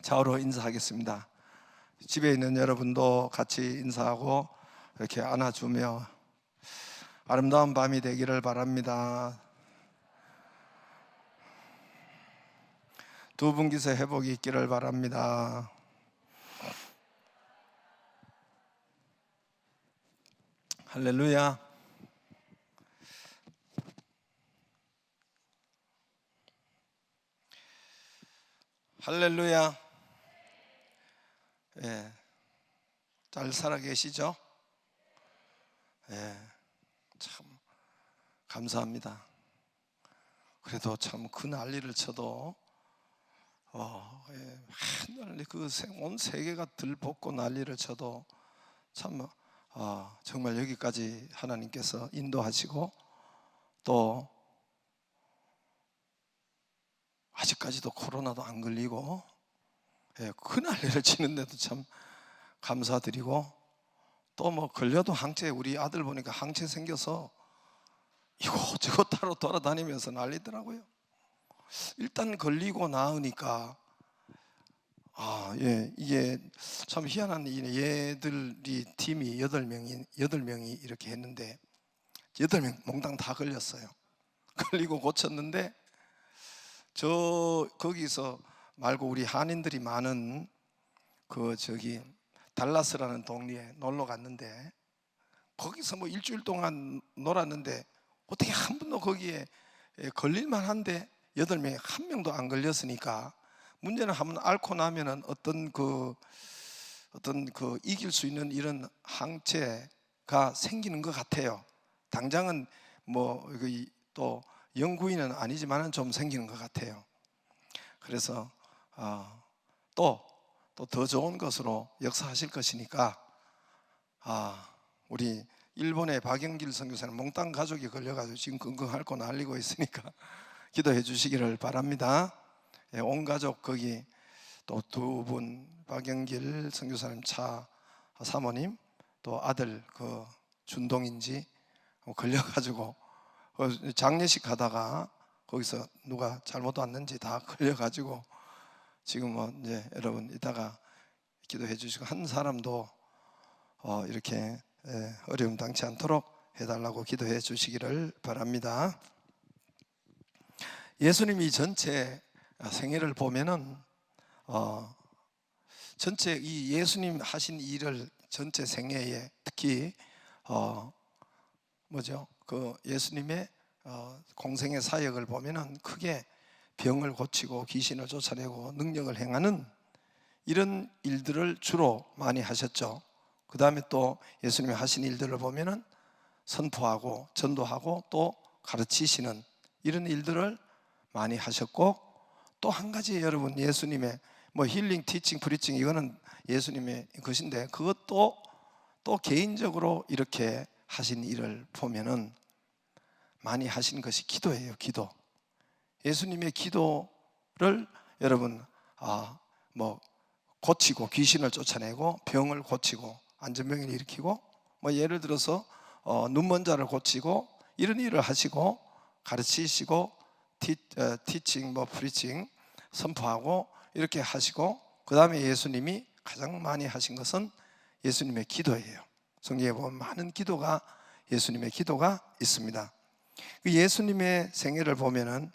좌우로 인사하겠습니다. 집에 있는 여러분도 같이 인사하고 이렇게 안아주며 아름다운 밤이 되기를 바랍니다. 두 분기서 회복이 있기를 바랍니다. 할렐루야. 할렐루야. 예, 잘 살아 계시죠? 예, 참 감사합니다. 그래도 참 그 난리를 쳐도 난리 온 세계가 들볶고 난리를 쳐도 참 정말 여기까지 하나님께서 인도하시고 또 아직까지도 코로나도 안 걸리고 그 난리를 치는데도 참 감사드리고 또 뭐 걸려도 항체, 우리 아들 보니까 항체 생겨서 이곳저곳 따로 돌아다니면서 난리더라고요. 일단 걸리고 나으니까 이게 참 희한한 일이네. 얘들이 팀이 8명이 이렇게 했는데 8명 몽땅 다 걸렸어요. 걸리고 고쳤는데 거기서 말고 우리 한인들이 많은 달라스라는 동네에 놀러 갔는데 거기서 뭐 일주일 동안 놀았는데 어떻게 한 번도 거기에 걸릴만 한데 8명이 한 명도 안 걸렸으니까 문제는 한번 앓고 나면은 어떤 이길 수 있는 이런 항체가 생기는 것 같아요. 당장은 뭐 또 영구인은 아니지만은 좀 생기는 것 같아요. 그래서 또 더 좋은 것으로 역사하실 것이니까 우리 일본의 박영길 선교사는 몽땅 가족이 걸려가지고 지금 긍긍 앓고 난리고 있으니까 기도해 주시기를 바랍니다. 온 가족 거기 또 2분 박영길 선교사님 차 사모님 또 아들 준동인지 걸려가지고 장례식 하다가 거기서 누가 잘못 왔는지 다 걸려가지고 지금 이제 여러분 이따가 기도해 주시고 한 사람도 이렇게 어려움 당치 않도록 해달라고 기도해 주시기를 바랍니다. 예수님이 전체 생애를 보면은 전체 이 예수님 하신 일을 전체 생애에 특히 예수님의 공생의 사역을 보면은 크게 병을 고치고 귀신을 쫓아내고 능력을 행하는 이런 일들을 주로 많이 하셨죠. 그 다음에 또 예수님이 하신 일들을 보면은 선포하고 전도하고 또 가르치시는 이런 일들을 많이 하셨고 또 한 가지 여러분 예수님의 힐링, 티칭, 프리칭 이거는 예수님의 것인데 그것도 또 개인적으로 이렇게 하신 일을 보면은 많이 하신 것이 기도예요. 기도. 예수님의 기도를 여러분 고치고 귀신을 쫓아내고 병을 고치고 안전병을 일으키고 예를 들어서 눈먼 자를 고치고 이런 일을 하시고 가르치시고 티칭 프리칭 선포하고 이렇게 하시고 그 다음에 예수님이 가장 많이 하신 것은 예수님의 기도예요. 성경에 보면 많은 기도가 예수님의 기도가 있습니다. 예수님의 생애를 보면은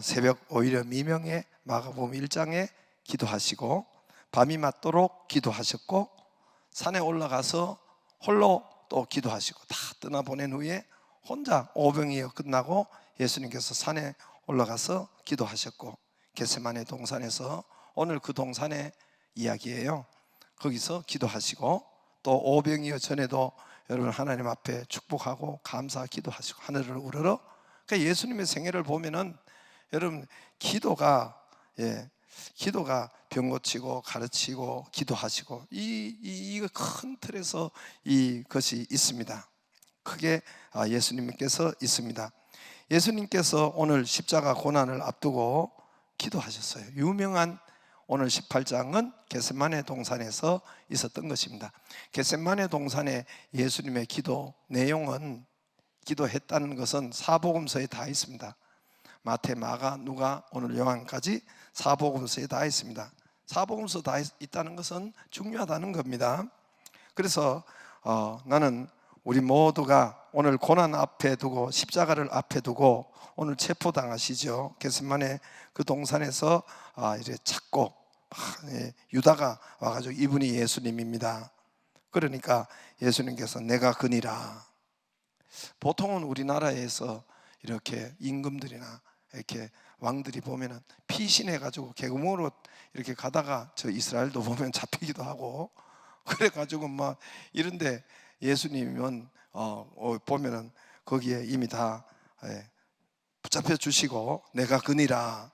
새벽 오히려 미명에 마가복음 1장에 기도하시고 밤이 맞도록 기도하셨고 산에 올라가서 홀로 또 기도하시고 다 떠나보낸 후에 혼자 오병이어 끝나고 예수님께서 산에 올라가서 기도하셨고 겟세마네 동산에서 오늘 그 동산의 이야기예요. 거기서 기도하시고 또 오병이어 전에도 여러분 하나님 앞에 축복하고 감사 기도하시고 하늘을 우러러 그러니까 예수님의 생애를 보면은 여러분 기도가 병 고치고 가르치고 기도하시고 이거 큰 틀에서 이것이 있습니다. 크게 예수님께서 있습니다. 예수님께서 오늘 십자가 고난을 앞두고 기도하셨어요. 유명한 오늘 18장은 겟세마네 동산에서 있었던 것입니다. 겟세마네 동산의 예수님의 기도 내용은 기도했다는 것은 사복음서에 다 있습니다. 마태, 마가, 누가, 오늘 요한까지 사복음서에 다 있습니다. 사복음서 다 있다는 것은 중요하다는 겁니다. 그래서 나는 우리 모두가 오늘 고난 앞에 두고 십자가를 앞에 두고 오늘 체포당하시죠. 겟세마네 그 동산에서 이제 찾고 유다가 와가지고 이분이 예수님입니다. 그러니까 예수님께서 내가 그니라. 보통은 우리나라에서 이렇게 임금들이나 이렇게 왕들이 보면은 피신해가지고 계곡으로 이렇게 가다가 저 이스라엘도 보면 잡히기도 하고 그래가지고 막 이런데 예수님은 보면은 거기에 이미 다 붙잡혀 주시고 내가 그니라.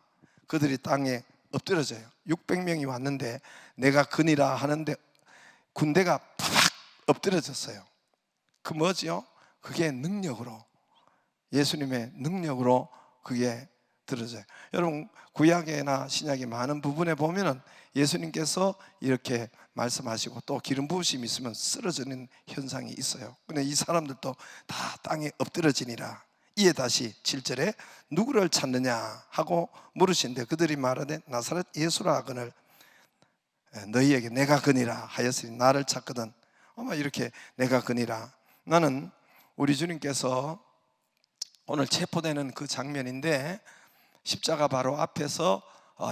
그들이 땅에 엎드려져요. 600명이 왔는데 내가 그니라 하는데 군대가 팍 엎드려졌어요. 그 뭐지요? 그게 능력으로, 예수님의 능력으로 그게 들어져요. 여러분 구약이나 신약의 많은 부분에 보면은 예수님께서 이렇게 말씀하시고 또 기름 부으심이 있으면 쓰러지는 현상이 있어요. 근데 이 사람들도 다 땅에 엎드러지니라. 이에 다시 7절에 누구를 찾느냐 하고 물으신데 그들이 말하되 나사렛 예수라 하거늘 너희에게 내가 그니라 하였으니 나를 찾거든. 아마 이렇게 내가 그니라. 나는 우리 주님께서 오늘 체포되는 그 장면인데 십자가 바로 앞에서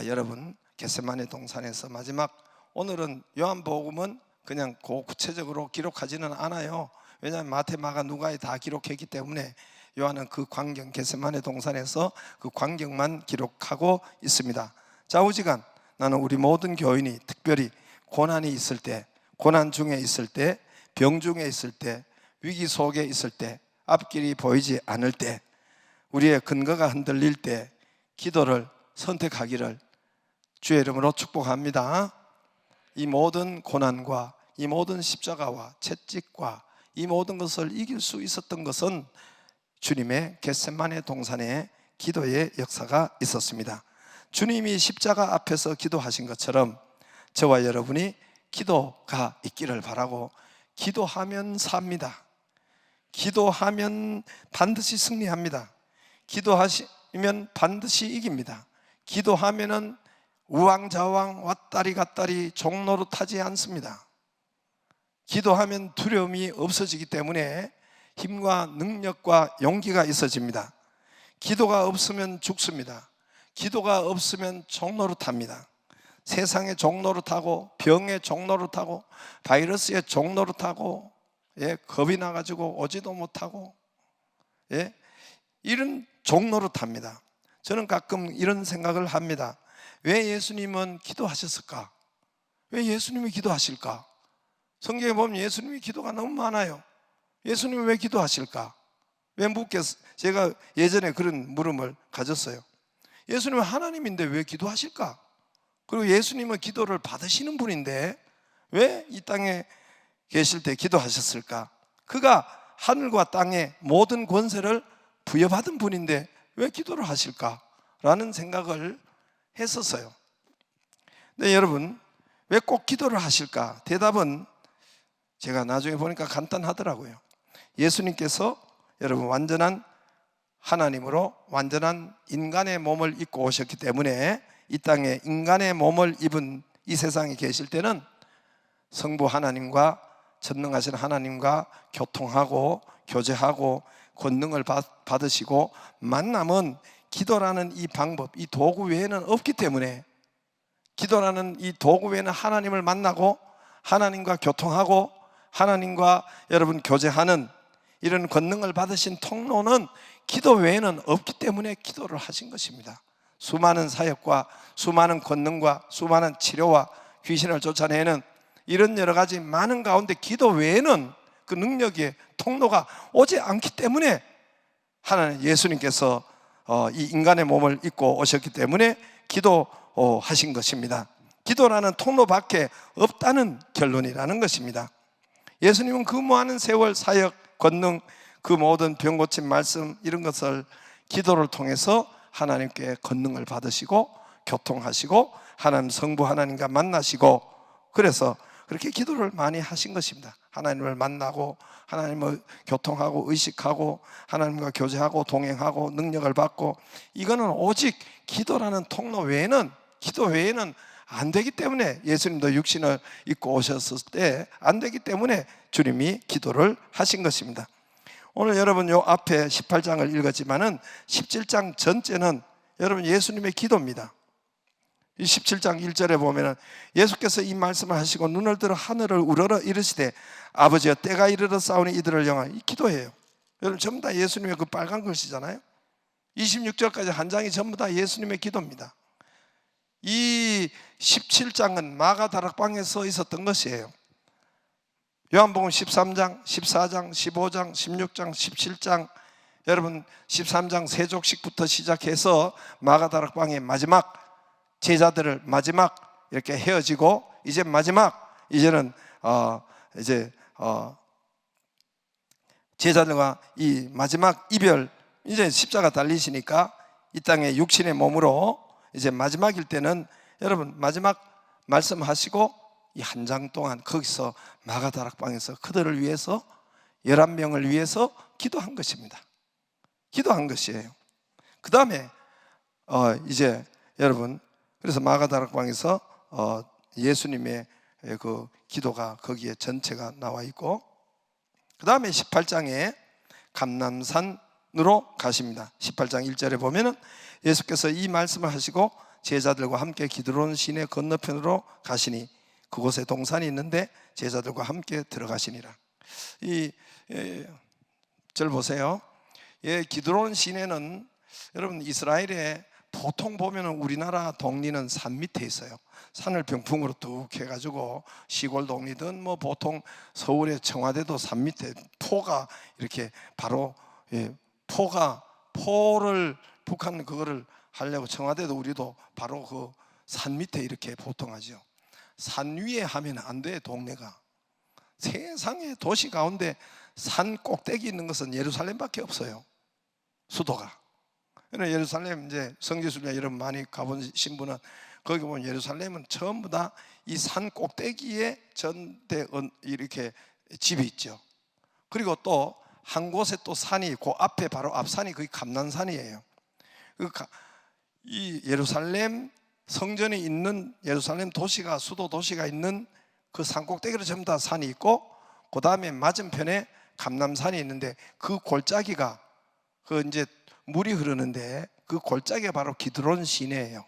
여러분 겟세마네 동산에서 마지막, 오늘은 요한복음은 그냥 구체적으로 기록하지는 않아요. 왜냐하면 마태, 마가, 누가에 다 기록했기 때문에 요한은 그 광경, 겟세마네 동산에서 그 광경만 기록하고 있습니다. 좌우지간 나는 우리 모든 교인이 특별히 고난이 있을 때, 고난 중에 있을 때, 병 중에 있을 때, 위기 속에 있을 때, 앞길이 보이지 않을 때, 우리의 근거가 흔들릴 때 기도를 선택하기를 주의 이름으로 축복합니다. 이 모든 고난과 이 모든 십자가와 채찍과 이 모든 것을 이길 수 있었던 것은 주님의 겟세마네 동산의 기도의 역사가 있었습니다. 주님이 십자가 앞에서 기도하신 것처럼 저와 여러분이 기도가 있기를 바라고, 기도하면 삽니다. 기도하면 반드시 승리합니다. 기도하시면 반드시 이깁니다. 기도하면은 우왕좌왕 왔다리 갔다리 종노릇하지 않습니다. 기도하면 두려움이 없어지기 때문에 힘과 능력과 용기가 있어집니다. 기도가 없으면 죽습니다. 기도가 없으면 종노릇합니다. 세상의 종노릇하고 병의 종노릇하고 바이러스의 종노릇하고 겁이 나가지고 오지도 못하고 이런 종노릇합니다. 저는 가끔 이런 생각을 합니다. 왜 예수님은 기도하셨을까? 왜 예수님이 기도하실까? 성경에 보면 예수님이 기도가 너무 많아요. 예수님이 왜 기도하실까? 왜 묻겠어요? 제가 예전에 그런 물음을 가졌어요. 예수님은 하나님인데 왜 기도하실까? 그리고 예수님은 기도를 받으시는 분인데 왜 이 땅에 계실 때 기도하셨을까? 그가 하늘과 땅의 모든 권세를 부여받은 분인데 왜 기도를 하실까? 라는 생각을 했었어요. 근데 여러분, 왜 꼭 기도를 하실까? 대답은 제가 나중에 보니까 간단하더라고요. 예수님께서 여러분 완전한 하나님으로 완전한 인간의 몸을 입고 오셨기 때문에 이 땅에 인간의 몸을 입은 이 세상에 계실 때는 성부 하나님과 전능하신 하나님과 교통하고 교제하고 권능을 받으시고 만남은 기도라는 이 방법, 이 도구 외에는 없기 때문에, 기도라는 이 도구 외에는 하나님을 만나고 하나님과 교통하고 하나님과 여러분 교제하는 이런 권능을 받으신 통로는 기도 외에는 없기 때문에 기도를 하신 것입니다. 수많은 사역과 수많은 권능과 수많은 치료와 귀신을 쫓아내는 이런 여러 가지 많은 가운데 기도 외에는 그 능력의 통로가 오지 않기 때문에 하나님 예수님께서 이 인간의 몸을 입고 오셨기 때문에 기도하신 것입니다. 기도라는 통로밖에 없다는 결론이라는 것입니다. 예수님은 근무하는 세월 사역, 권능, 그 모든 병 고침 말씀 이런 것을 기도를 통해서 하나님께 권능을 받으시고 교통하시고 하나님 성부 하나님과 만나시고, 그래서 그렇게 기도를 많이 하신 것입니다. 하나님을 만나고 하나님을 교통하고 의식하고 하나님과 교제하고 동행하고 능력을 받고, 이거는 오직 기도라는 통로 외에는, 기도 외에는 안 되기 때문에, 예수님도 육신을 입고 오셨을 때 안 되기 때문에 주님이 기도를 하신 것입니다. 오늘 여러분 요 앞에 18장을 읽었지만은 17장 전체는 여러분 예수님의 기도입니다. 이 17장 1절에 보면은 예수께서 이 말씀을 하시고 눈을 들어 하늘을 우러러 이르시되 아버지여 때가 이르러 싸우니 이들을 영하여, 이 기도예요. 여러분 전부 다 예수님의 그 빨간 글씨잖아요. 26절까지 한 장이 전부 다 예수님의 기도입니다. 이 17장은 마가다락방에서 있었던 것이에요. 요한복음 13장, 14장, 15장, 16장, 17장, 여러분 13장 세족식부터 시작해서 마가다락방의 마지막 제자들을 마지막 이렇게 헤어지고 이제 마지막 이제는 제자들과 이 마지막 이별, 이제 십자가 달리시니까 이 땅에 육신의 몸으로 이제 마지막일 때는 여러분 마지막 말씀하시고 이 한 장 동안 거기서 마가다락방에서 그들을 위해서 11명을 위해서 기도한 것입니다. 기도한 것이에요. 그 다음에 이제 여러분 그래서 마가다락방에서 예수님의 그 기도가 거기에 전체가 나와 있고, 그 다음에 18장에 감람산으로 가십니다. 18장 1절에 보면은 예수께서 이 말씀을 하시고 제자들과 함께 기드론 시내 건너편으로 가시니 그곳에 동산이 있는데 제자들과 함께 들어가시니라. 이 절 보세요. 기드론 시내는 여러분 이스라엘에 보통 보면은 우리나라 동리는 산 밑에 있어요. 산을 병풍으로 뚝 해가지고 시골 동리든 뭐 보통 서울의 청와대도 산 밑에 포가 이렇게 바로 포를 북한 그거를 하려고 청와대도 우리도 바로 그 산 밑에 이렇게 보통 하죠. 산 위에 하면 안 돼. 동네가 세상의 도시 가운데 산 꼭대기 있는 것은 예루살렘밖에 없어요. 수도가. 예루살렘 이제 성지순례 여러분 많이 가보신 분은 거기 보면 예루살렘은 전부 다 이 산 꼭대기에 전대 이렇게 집이 있죠. 그리고 또 한 곳에 또 산이 그 앞에 바로 앞산이 거기 감난산이에요. 이 예루살렘 성전에 있는 예루살렘 도시가 수도 도시가 있는 그 산 꼭대기로 전부 다 산이 있고 그 다음에 맞은편에 감람산이 있는데 그 골짜기가 그 이제 물이 흐르는데 그 골짜기가 바로 기드론 시내예요.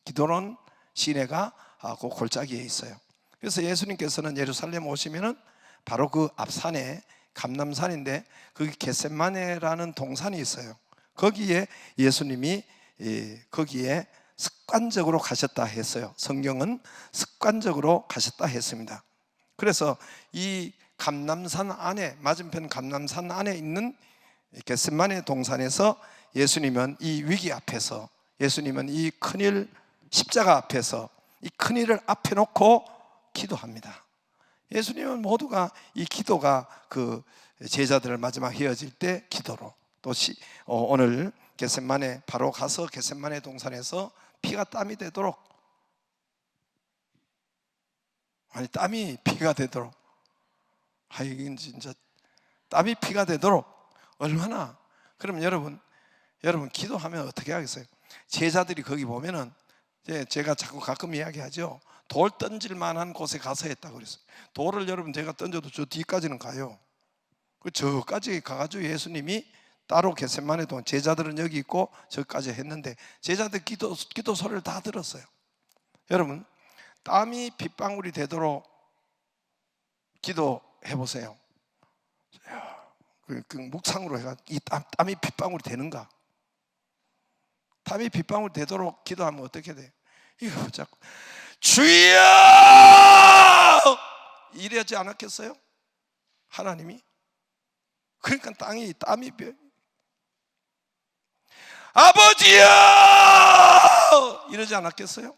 기드론 시내가 그 골짜기에 있어요. 그래서 예수님께서는 예루살렘 오시면은 바로 그 앞산에 감람산인데 거기 겟세마네라는 동산이 있어요. 거기에 예수님이 거기에 습관적으로 가셨다 했어요. 성경은 습관적으로 가셨다 했습니다. 그래서 이 감람산 안에 맞은편 감람산 안에 있는 겟세마네 동산에서 예수님은 이 위기 앞에서, 예수님은 이 큰일 십자가 앞에서 이 큰일을 앞에 놓고 기도합니다. 예수님은 모두가 이 기도가 그 제자들을 마지막 헤어질 때 기도로 또 오늘 겟세마네 바로 가서 겟세마네 동산에서 피가 땀이 되도록, 아니 땀이 피가 되도록, 이건 진짜 땀이 피가 되도록 얼마나. 그럼 여러분 기도하면 어떻게 하겠어요? 제자들이 거기 보면은 제가 자꾸 가끔 이야기하죠. 돌 던질 만한 곳에 가서 했다고 그랬어요. 돌을 여러분 제가 던져도 저 뒤까지는 가요. 저까지 가가지고 예수님이 따로 겟세마네 동안 제자들은 여기 있고 저까지 했는데 제자들 기도 소리를 다 들었어요. 여러분 땀이 빗방울이 되도록 기도해 보세요. 그 묵상으로 해가 이 땀이 빗방울이 되는가? 땀이 빗방울 되도록 기도하면 어떻게 돼요? 이거 자꾸 주여 이러지 않았겠어요? 하나님이. 그러니까 땀이 아버지여 이러지 않았겠어요?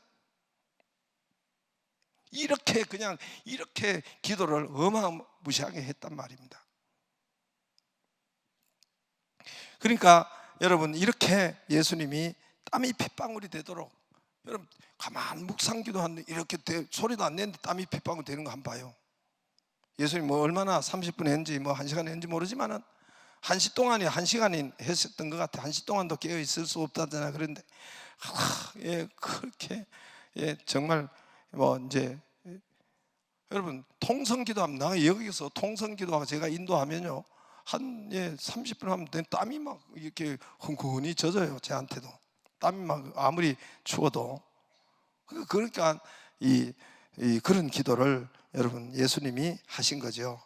이렇게 기도를 어마무시하게 했단 말입니다. 그러니까 여러분 이렇게 예수님이 땀이 핏방울이 되도록, 여러분 가만 묵상기도 하는데 이렇게 소리도 안 내는데 땀이 핏방울 되는 거 한번 봐요. 예수님 뭐 얼마나 30분 했는지 뭐 1시간 했는지 모르지만은 1시 동안이 1시간이 했었던 것 같아. 1시 동안도 깨어 있을 수 없다잖아. 그런데 그렇게 정말 뭐 이제 여러분 통성기도하면 나 여기서 통성기도하고 제가 인도하면요 한 30분 하면 땀이 막 이렇게 흥건히 젖어요. 저한테도 땀이 막 아무리 추워도. 그러니까 그런 기도를 여러분 예수님이 하신 거죠.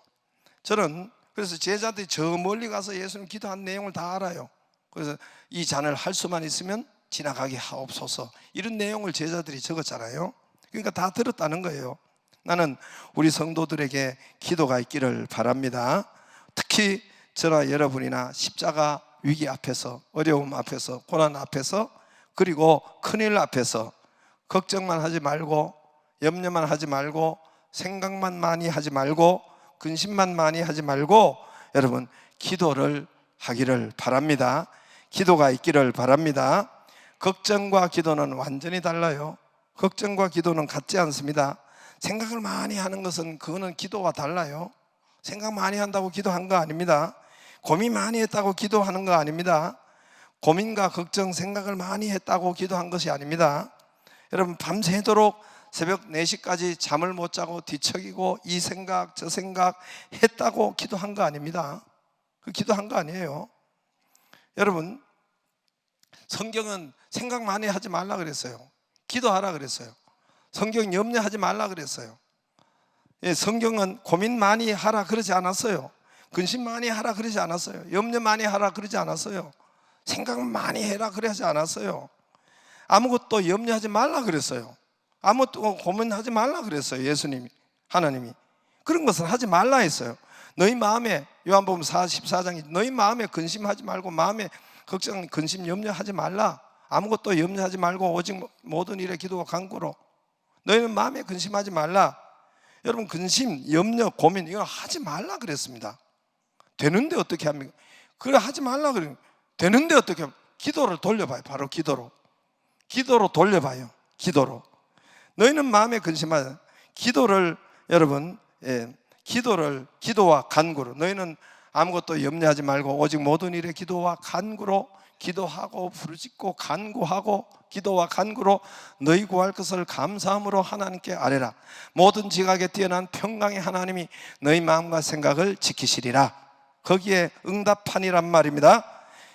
저는 그래서 제자들이 저 멀리 가서 예수님 기도한 내용을 다 알아요. 그래서 이 잔을 할 수만 있으면 지나가게 하옵소서, 이런 내용을 제자들이 적었잖아요. 그러니까 다 들었다는 거예요. 나는 우리 성도들에게 기도가 있기를 바랍니다. 특히 저나 여러분이나 십자가 위기 앞에서, 어려움 앞에서, 고난 앞에서, 그리고 큰일 앞에서 걱정만 하지 말고, 염려만 하지 말고, 생각만 많이 하지 말고, 근심만 많이 하지 말고 여러분 기도를 하기를 바랍니다. 기도가 있기를 바랍니다. 걱정과 기도는 완전히 달라요. 걱정과 기도는 같지 않습니다. 생각을 많이 하는 것은 그거는 기도와 달라요. 생각 많이 한다고 기도한 거 아닙니다. 고민 많이 했다고 기도하는 거 아닙니다. 고민과 걱정, 생각을 많이 했다고 기도한 것이 아닙니다. 여러분 밤새도록 새벽 4시까지 잠을 못 자고 뒤척이고 이 생각 저 생각 했다고 기도한 거 아닙니다. 그 기도한 거 아니에요. 여러분 성경은 생각 많이 하지 말라 그랬어요. 기도하라 그랬어요. 성경 염려하지 말라 그랬어요. 성경은 고민 많이 하라 그러지 않았어요. 근심 많이 하라 그러지 않았어요. 염려 많이 하라 그러지 않았어요. 생각 많이 해라 그러지 않았어요. 아무것도 염려하지 말라 그랬어요. 아무것도 고민하지 말라 그랬어요. 예수님이, 하나님이 그런 것은 하지 말라 했어요. 너희 마음에, 요한복음 14장에 너희 마음에 근심하지 말고, 마음에 걱정, 근심, 염려하지 말라. 아무것도 염려하지 말고 오직 모든 일에 기도와 간구로. 너희는 마음에 근심하지 말라. 여러분 근심, 염려, 고민 이건 하지 말라 그랬습니다. 되는데 어떻게 합니까? 그래 하지 말라 그래요. 되는데 어떻게 합니까? 기도를 돌려봐요. 바로 기도로 돌려봐요. 기도로. 너희는 마음에 근심하지, 기도를 여러분 기도와 간구로, 너희는 아무것도 염려하지 말고 오직 모든 일에 기도와 간구로, 기도하고 부르짖고 간구하고 기도와 간구로 너희 구할 것을 감사함으로 하나님께 아뢰라. 모든 지각에 뛰어난 평강의 하나님이 너희 마음과 생각을 지키시리라. 거기에 응답하니란 말입니다.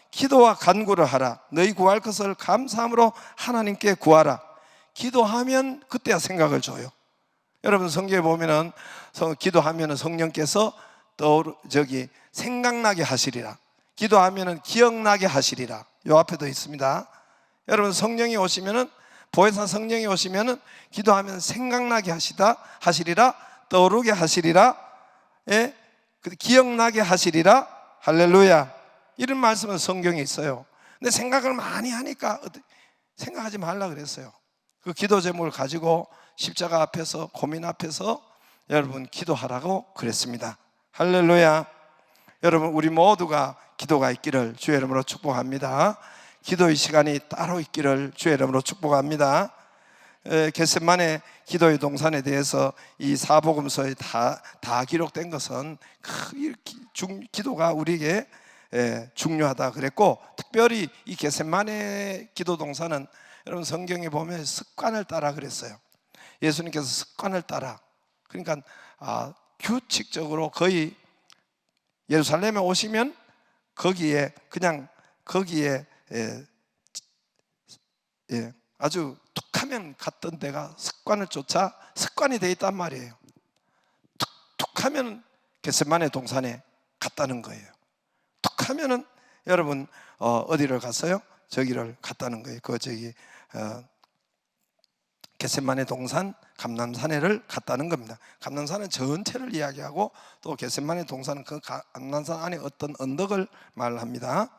기도와 간구를 하라. 너희 구할 것을 감사함으로 하나님께 구하라. 기도하면 그때야 생각을 줘요. 여러분 성경에 보면은 기도하면은 성령께서 생각나게 하시리라. 기도하면은 기억나게 하시리라. 요 앞에도 있습니다. 여러분 성령이 오시면은, 보혜사 성령이 오시면은 기도하면 생각나게 하시리라. 떠오르게 하시리라. 예? 기억나게 하시리라. 할렐루야. 이런 말씀은 성경에 있어요. 근데 생각을 많이 하니까 생각하지 말라 그랬어요. 그 기도 제목을 가지고 십자가 앞에서, 고민 앞에서 여러분 기도하라고 그랬습니다. 할렐루야. 여러분 우리 모두가 기도가 있기를 주의 이름으로 축복합니다. 기도의 시간이 따로 있기를 주의 이름으로 축복합니다. 겟세마네 기도의 동산에 대해서 이 사복음서에 다 기록된 것은 기도가 우리에게 중요하다 그랬고, 특별히 이 겟세마네 기도 동산은 여러분 성경에 보면 습관을 따라 그랬어요. 예수님께서 습관을 따라, 그러니까 규칙적으로 거의 예루살렘에 오시면 거기에 아주 툭하면 갔던 데가 습관이 돼 있단 말이에요. 툭하면 겟세마네 동산에 갔다는 거예요. 툭하면은 여러분 어디를 갔어요? 저기를 갔다는 거예요. 겟세마네 동산, 감람산에를 갔다는 겁니다. 감람산은 전체를 이야기하고, 또 겟세마네 동산은 그 감람산 안에 어떤 언덕을 말합니다.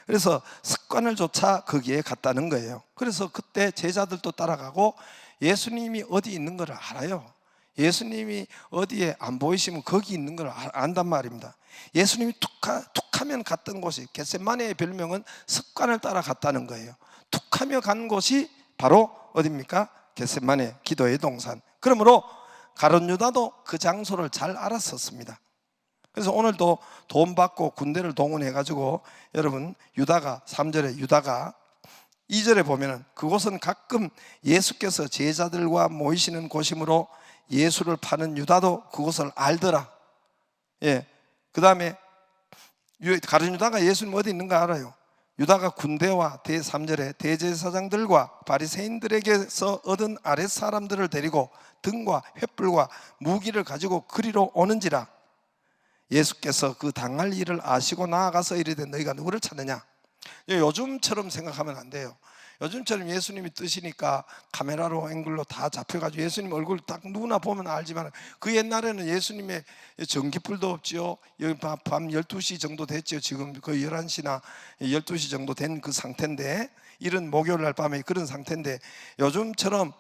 그래서 습관을 좇아 거기에 갔다는 거예요. 그래서 그때 제자들도 따라가고, 예수님이 어디 있는 걸 알아요. 예수님이 어디에 안 보이시면 거기 있는 걸 안단 말입니다. 예수님이 툭하면 갔던 곳이, 겟세마네의 별명은 습관을 따라 갔다는 거예요. 툭하며 간 곳이 바로 어디입니까? 겟세마네 기도의 동산. 그러므로 가룟 유다도 그 장소를 잘 알았었습니다. 그래서 오늘도 돈 받고 군대를 동원해 가지고 여러분 유다가 3절에 유다가 2절에 보면은 그곳은 가끔 예수께서 제자들과 모이시는 곳이므로 예수를 파는 유다도 그곳을 알더라. 예. 그 다음에 가룟 유다가 예수님 어디 있는가 알아요. 유다가 군대와 3절에 대제사장들과 바리새인들에게서 얻은 아랫사람들을 데리고 등과 횃불과 무기를 가지고 그리로 오는지라. 예수께서 그 당할 일을 아시고 나아가서 이르되 너희가 누구를 찾느냐. 요즘처럼 생각하면 안 돼요. 요즘처럼 예수님이 뜨시니까 카메라로 앵글로 다 잡혀가지고 예수님 얼굴 딱 누구나 보면 알지만, 그 옛날에는 예수님의 전기불도 없지요. 밤 12시 정도 됐죠. 지금 거의 11시나 12시 정도 된 그 상태인데, 이런 목요일 날 밤에 그런 상태인데, 요즘처럼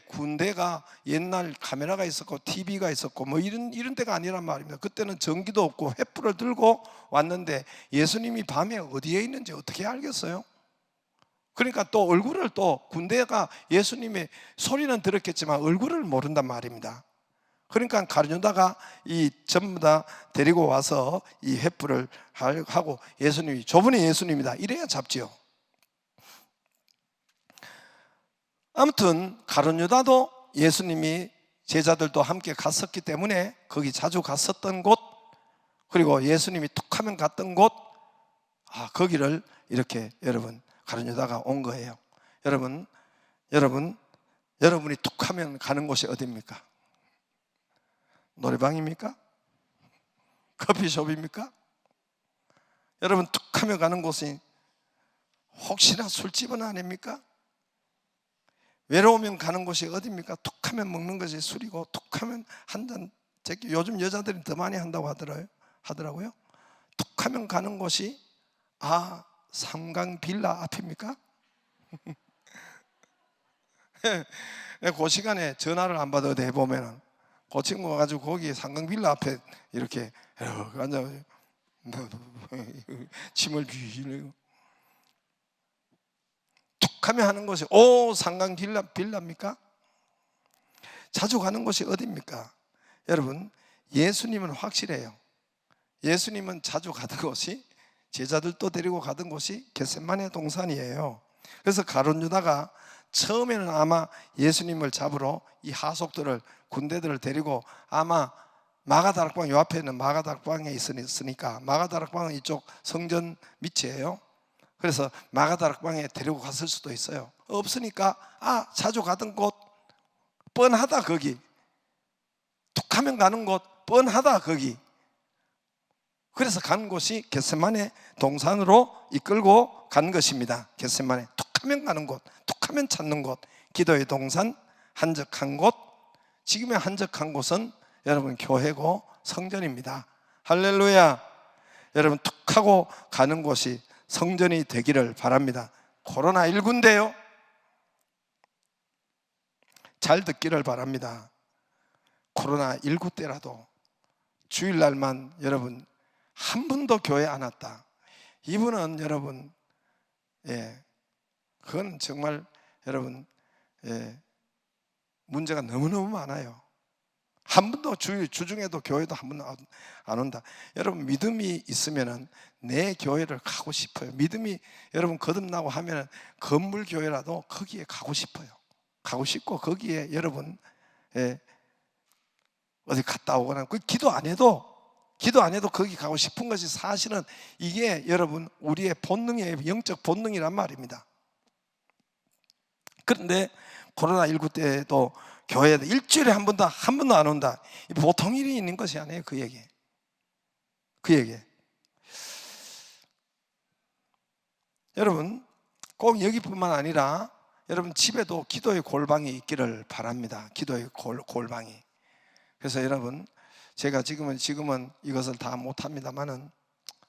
군대가 옛날 카메라가 있었고 TV가 있었고 뭐 이런 때가 아니란 말입니다. 그때는 전기도 없고 횃불을 들고 왔는데 예수님이 밤에 어디에 있는지 어떻게 알겠어요? 그러니까 또 얼굴을, 또 군대가 예수님의 소리는 들었겠지만 얼굴을 모른단 말입니다. 그러니까 가룟 유다가 이 전부 다 데리고 와서 이 횃불을 하고 예수님이, 저분이 예수님이다 이래야 잡지요. 아무튼 가룟 유다도 예수님이 제자들도 함께 갔었기 때문에 거기 자주 갔었던 곳, 그리고 예수님이 툭하면 갔던 곳, 거기를 이렇게 여러분 가룟 유다가 온 거예요. 여러분이 툭하면 가는 곳이 어디입니까? 노래방입니까? 커피숍입니까? 여러분 툭하면 가는 곳이 혹시나 술집은 아닙니까? 외로우면 가는 곳이 어디입니까? 툭하면 먹는 것이 술이고, 툭하면 한잔, 요즘 여자들이 더 많이 한다고 하더라고요. 툭하면 가는 곳이 삼강 빌라 앞입니까? 그 시간에 전화를 안 받아도 해보면은 그 친구 가가지고 거기 삼강 빌라 앞에 이렇게 앉아 침을 비리고 툭하면 하는 곳이 삼강 빌라입니까? 자주 가는 곳이 어디입니까? 여러분, 예수님은 확실해요. 예수님은 자주 가던 곳이, 제자들도 데리고 가던 곳이 겟세마네 동산이에요. 그래서 가룟 유다가 처음에는 아마 예수님을 잡으러 이 하속들을, 군대들을 데리고 아마 마가다락방, 요 앞에 있는 마가다락방에 있으니까, 마가다락방은 이쪽 성전 밑이에요. 그래서 마가다락방에 데리고 갔을 수도 있어요. 없으니까 자주 가던 곳, 뻔하다 거기, 툭하면 가는 곳, 뻔하다 거기. 그래서 간 곳이 겟세마네 동산으로 이끌고 간 것입니다. 겟세마네, 툭하면 가는 곳, 툭하면 찾는 곳, 기도의 동산, 한적한 곳. 지금의 한적한 곳은 여러분 교회고 성전입니다. 할렐루야. 여러분 툭하고 가는 곳이 성전이 되기를 바랍니다. 코로나19인데요, 잘 듣기를 바랍니다. 코로나19 때라도 주일날만 여러분 한 분도 교회 안 왔다, 이분은 여러분 그건 정말 여러분 문제가 너무너무 많아요. 한 번도 주중에도 교회도 한 번도 안 온다. 여러분 믿음이 있으면은 내 교회를 가고 싶어요. 믿음이 여러분 거듭나고 하면은 건물 교회라도 거기에 가고 싶어요. 가고 싶고 거기에 여러분 어디 갔다 오거나, 기도 안 해도 거기 가고 싶은 것이, 사실은 이게 여러분 우리의 본능이에요. 영적 본능이란 말입니다. 그런데 코로나19 때도 교회에 일주일에 한 번도 안 온다, 보통 일이 있는 것이 아니에요. 그에게 여러분 꼭 여기뿐만 아니라 여러분 집에도 기도의 골방이 있기를 바랍니다. 기도의 골방이. 그래서 여러분, 제가 지금은 이것을 다 못합니다만은,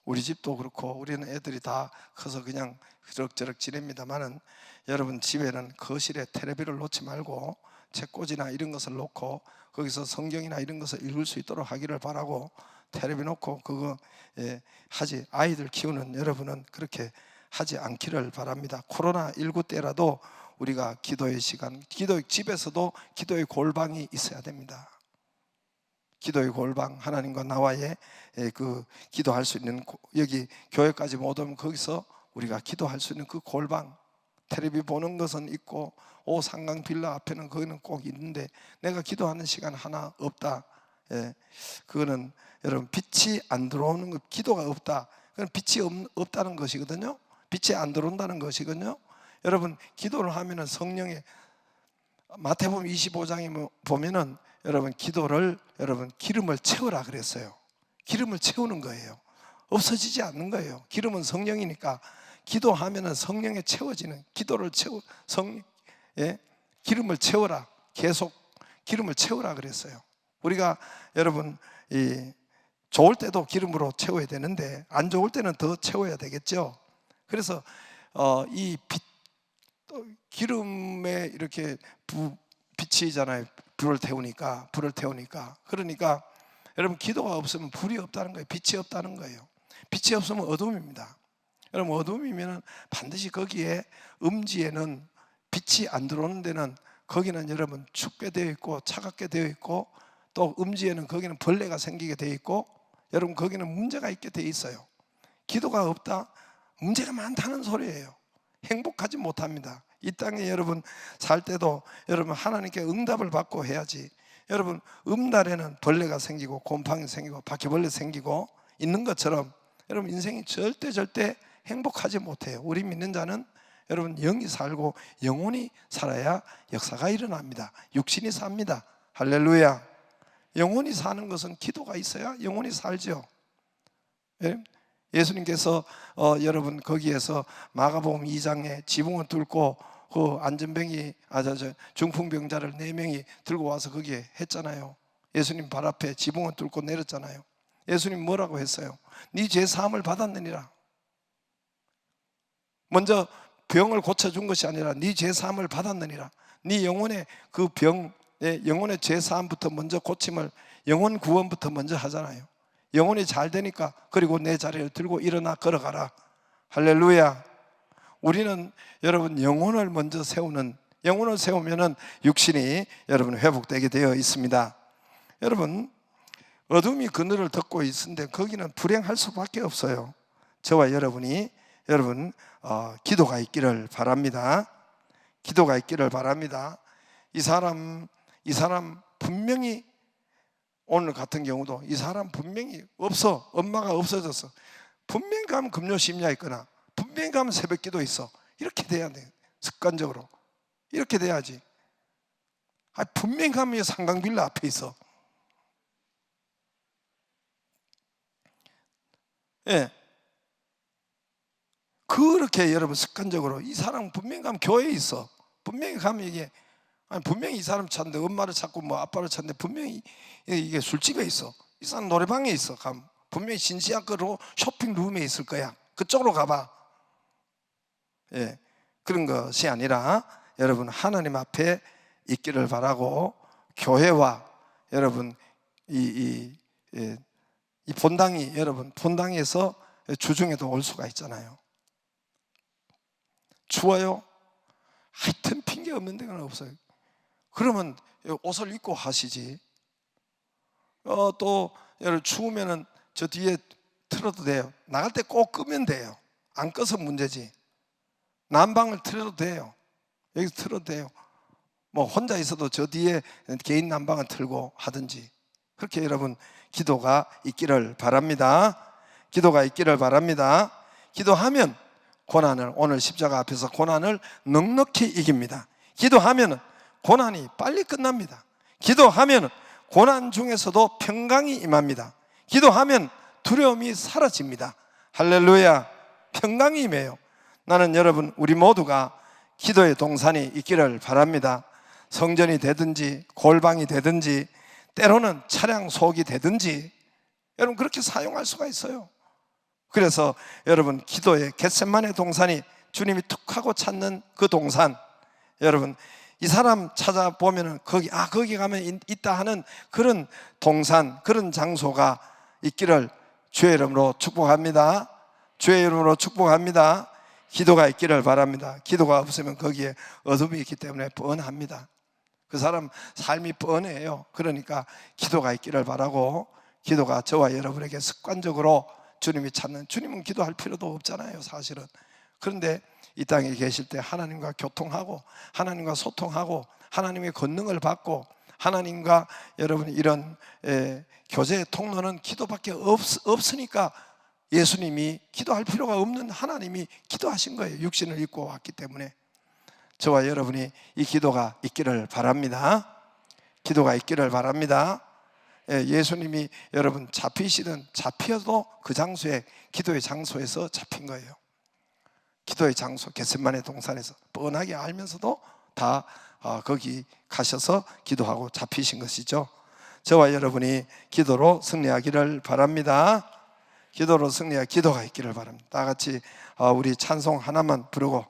우리 집도 그렇고 우리는 애들이 다 커서 그냥 그럭저럭 지냅니다만은, 여러분 집에는 거실에 텔레비를 놓지 말고 책꽂이나 이런 것을 놓고 거기서 성경이나 이런 것을 읽을 수 있도록 하기를 바라고, 텔레비 놓고 그거 하지, 아이들 키우는 여러분은 그렇게 하지 않기를 바랍니다. 코로나19 때라도 우리가 기도의 시간, 집에서도 기도의 골방이 있어야 됩니다. 기도의 골방, 하나님과 나와의 그 기도할 수 있는, 여기 교회까지 못 오면 거기서 우리가 기도할 수 있는 그 골방, 텔레비 보는 것은 있고 오상강 빌라 앞에는 거기는 꼭 있는데 내가 기도하는 시간 하나 없다. 예, 그거는 여러분 빛이 안 들어오는 것, 기도가 없다. 그건 빛이 없다는 것이거든요. 빛이 안 들어온다는 것이거든요. 여러분 기도를 하면은 성령의 마태복음 25장에 보면은 여러분 기도를 여러분 기름을 채우라 그랬어요. 기름을 채우는 거예요. 없어지지 않는 거예요. 기름은 성령이니까 기도하면은 성령에 채워지는 기도를 기름을 채워라. 계속 기름을 채우라 그랬어요. 우리가 여러분 좋을 때도 기름으로 채워야 되는데 안 좋을 때는 더 채워야 되겠죠. 그래서 이 기름에 이렇게 빛이잖아요. 불을 태우니까 그러니까 여러분 기도가 없으면 불이 없다는 거예요. 빛이 없다는 거예요. 빛이 없으면 어둠입니다. 여러분 어둠이면 반드시 거기에 음지에는 빛이 안 들어오는 데는 거기는 여러분 춥게 되어 있고 차갑게 되어 있고 또 음지에는 거기는 벌레가 생기게 되어 있고 여러분 거기는 문제가 있게 되어 있어요. 기도가 없다? 문제가 많다는 소리예요. 행복하지 못합니다. 이 땅에 여러분 살 때도 여러분 하나님께 응답을 받고 해야지. 여러분 음달에는 벌레가 생기고 곰팡이 생기고 바퀴벌레 생기고 있는 것처럼 여러분 인생이 절대 행복하지 못해요. 우리 믿는 자는 여러분 영이 살고 영혼이 살아야 역사가 일어납니다. 육신이 삽니다. 할렐루야. 영혼이 사는 것은 기도가 있어야 영혼이 살죠. 예수님께서 여러분 거기에서 마가복음 2장에 지붕을 뚫고 그 안전병이 중풍병자를 4명이 들고 와서 거기에 했잖아요. 예수님 발 앞에 지붕을 뚫고 내렸잖아요. 예수님 뭐라고 했어요? 네 죄 사함을 받았느니라. 먼저 병을 고쳐준 것이 아니라 네 죄 사함을 받았느니라. 네 영혼의 그 병, 영혼의 죄 사함부터 먼저 고침을, 영혼 구원부터 먼저 하잖아요. 영혼이 잘 되니까 그리고 내 자리를 들고 일어나 걸어가라. 할렐루야. 우리는 여러분 영혼을 먼저 세우는, 영혼을 세우면은 육신이 여러분 회복되게 되어 있습니다. 여러분 어둠이 그늘을 덮고 있는데 거기는 불행할 수밖에 없어요. 저와 여러분이 여러분 기도가 있기를 바랍니다. 기도가 있기를 바랍니다. 이 사람 분명히 오늘 같은 경우도 이 사람 분명히 엄마가 없어졌어. 분명히 가면 금요 심야 있거나 분명히 가면 새벽 기도 있어. 이렇게 돼야 돼. 습관적으로 이렇게 돼야지. 분명히 가면 상강빌라 앞에 있어. 예. 그렇게 여러분 습관적으로 이 사람 분명히 가면 교회에 있어. 분명히 가면 이게 분명히 이 사람 찾는데 엄마를 찾고 뭐 아빠를 찾는데 분명히 이게 술집에 있어. 이 사람 노래방에 있어. 가면 분명히 신시아크로 쇼핑룸에 있을 거야. 그쪽으로 가봐. 예, 그런 것이 아니라 여러분 하나님 앞에 있기를 바라고 교회와 여러분 이 본당이 여러분 본당에서 주중에도 올 수가 있잖아요. 추워요? 하여튼 핑계 없는 데가 없어요. 그러면 옷을 입고 하시지. 또 여러분 추우면은 저 뒤에 틀어도 돼요. 나갈 때 꼭 끄면 돼요. 안 꺼서 문제지. 난방을 틀어도 돼요. 여기서 틀어도 돼요. 뭐 혼자 있어도 저 뒤에 개인 난방을 틀고 하든지. 그렇게 여러분 기도가 있기를 바랍니다. 기도가 있기를 바랍니다. 기도하면 고난을, 오늘 십자가 앞에서 고난을 넉넉히 이깁니다. 기도하면 고난이 빨리 끝납니다. 기도하면 고난 중에서도 평강이 임합니다. 기도하면 두려움이 사라집니다. 할렐루야. 평강이 임해요. 나는 여러분 우리 모두가 기도의 동산이 있기를 바랍니다. 성전이 되든지 골방이 되든지 때로는 차량 속이 되든지 여러분 그렇게 사용할 수가 있어요. 그래서 여러분 기도의 겟세마네 동산이 주님이 툭 하고 찾는 그 동산, 여러분 이 사람 찾아보면은 거기 가면 있다 하는 그런 동산, 그런 장소가 있기를 주의 이름으로 축복합니다. 주의 이름으로 축복합니다. 기도가 있기를 바랍니다. 기도가 없으면 거기에 어둠이 있기 때문에 뻔합니다. 그 사람 삶이 뻔해요. 그러니까 기도가 있기를 바라고, 기도가 저와 여러분에게 습관적으로 주님이 찾는, 주님은 기도할 필요도 없잖아요 사실은. 그런데 이 땅에 계실 때 하나님과 교통하고 하나님과 소통하고 하나님의 권능을 받고 하나님과 여러분 이런 교제의 통로는 기도밖에 없으니까 예수님이 기도할 필요가 없는 하나님이 기도하신 거예요. 육신을 입고 왔기 때문에. 저와 여러분이 이 기도가 있기를 바랍니다. 기도가 있기를 바랍니다. 예수님이 여러분 잡히시든 잡혀도 그 장소에, 기도의 장소에서 잡힌 거예요. 기도의 장소 겟세마네 동산에서 뻔하게 알면서도 다 거기 가셔서 기도하고 잡히신 것이죠. 저와 여러분이 기도로 승리하기를 바랍니다. 기도로 승리할 기도가 있기를 바랍니다. 다 같이 우리 찬송 하나만 부르고